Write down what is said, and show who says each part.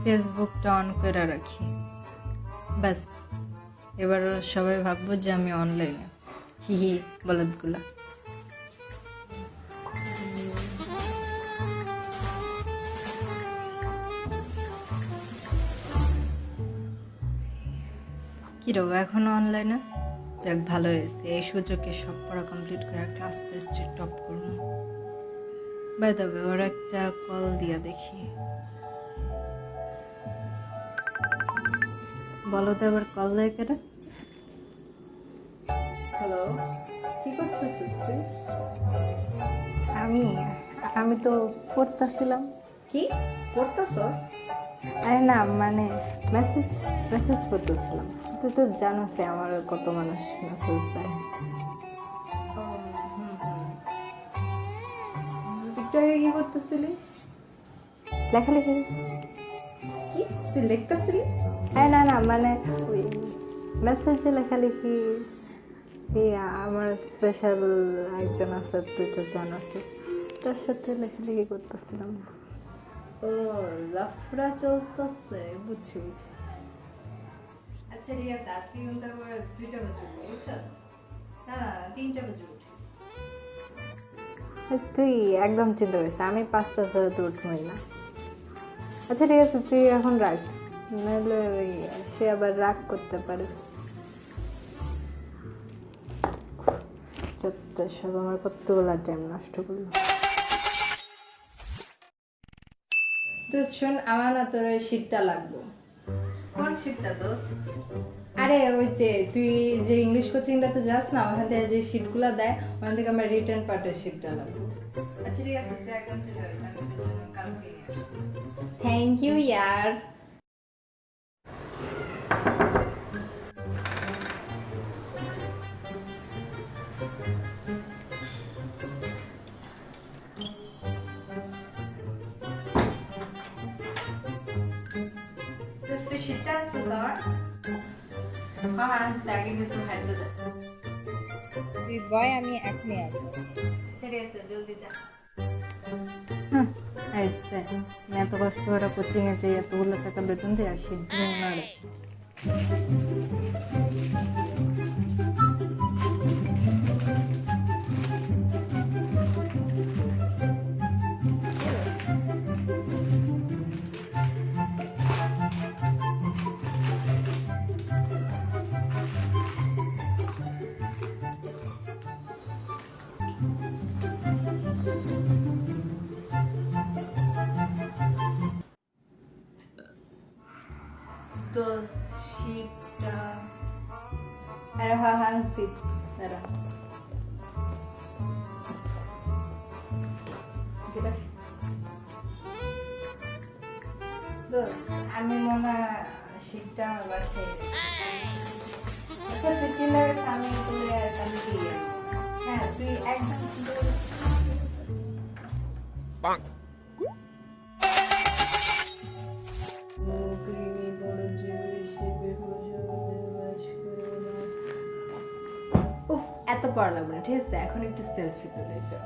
Speaker 1: ফেসবুকটা অন করে রাখি, ব্যাস এবার সবাই ভাববো যে আমি অনলাইনে। হি বলদগুলা। কি রব এখনো অনলাইনে? যাক ভালো হয়েছে, এই সুযোগে সব পড়া কমপ্লিট করে ক্লাস টেস্টে টপ করবো। বাই তবে ওর একটা কল দিয়া দেখি। বলো তো এবার কল দেয় কেটে।
Speaker 2: হ্যালো, কি করতেছিস তুই?
Speaker 1: আমি আমি তো পড়তেছিলাম।
Speaker 2: কি পড়তেছস?
Speaker 1: আরে না, মানে মেসেজ মেসেজ করতেছিলাম। তুই তো জানোস আমার কত মানুষ মেসেজ দেয়।
Speaker 2: একটু আগে কি করতেছিলি?
Speaker 1: লেখালেখি।
Speaker 2: কি তুই লিখতেছিলি?
Speaker 1: আরে না না, মানে ওই মেসেজে লেখালেখি। আমার স্পেশাল একজন আছে, তুই তো জানোস, তার সাথে লেখালেখি করতেছিলাম।
Speaker 2: ও, লাফড়া চলতেছে, বুঝছি। আচ্ছা ঠিক আছে, আজকে কিন্তু আবার 2টা বাজে উঠবো, বুঝছস? না না, 3টা বাজে উঠিস।
Speaker 1: তুই একদম চিন্তা করিস না, আমি 5টা ছাড়া তো উঠবই না। আচ্ছা ঠিক আছে, তুই এখন রাখ, নাহলে ওই সে আবার রাগ করতে পারে। যত সব আমার কতগুলা টাইম নষ্ট করলো।
Speaker 2: তো শোন, আমার না তোর ওই শীটটা লাগবে।
Speaker 1: কোন শিটটা দোস্ত?
Speaker 2: আরে ওই যে তুই যে ইংলিশ কোচিংটাতে যাস না, ওখান থেকে যে শীটগুলো দেয়, ওখান থেকে আমার রিটার্ন পার্টের শীটটা লাগবে।
Speaker 1: আচ্ছা ঠিক আছে, তুই একদম চিন্তা করিস না, আমি তোর জন্য কালকে নিয়ে আসবো।
Speaker 2: থ্যাংক ইউ ইয়ার।
Speaker 1: তুই শিটটা আনছিস আমার? হ্যাঁ আনছি, আগে কিছু খাইতে দে।
Speaker 2: তুই বয়, আমি এখনই আসবো।
Speaker 1: আচ্ছা ঠিক আছে, জলদি যা। হ্যাঁ আইসে, আমি এত কষ্ট করে কোচিংয়ে যাই, এতগুলো টাকা বেতন দিয়ে আর শীত দিয়ে না রে। তো শীতটা
Speaker 2: আরে হ্যাঁ হ্যাঁ, আনছি। দাঁড়া।
Speaker 1: দোস্ত, আমি মনে হয় শীতটা আমার বাসায় রেখেছি। আচ্ছা তুই চিন্তা করিস না, আমি তোকে কালকে ইয়ে করবো। হ্যাঁ তুই একদম চিন্তা করিস না।
Speaker 2: উফ, এত পড়া লাগবে না, ঠিক আছে? এখন একটু সেলফি তুলে চল।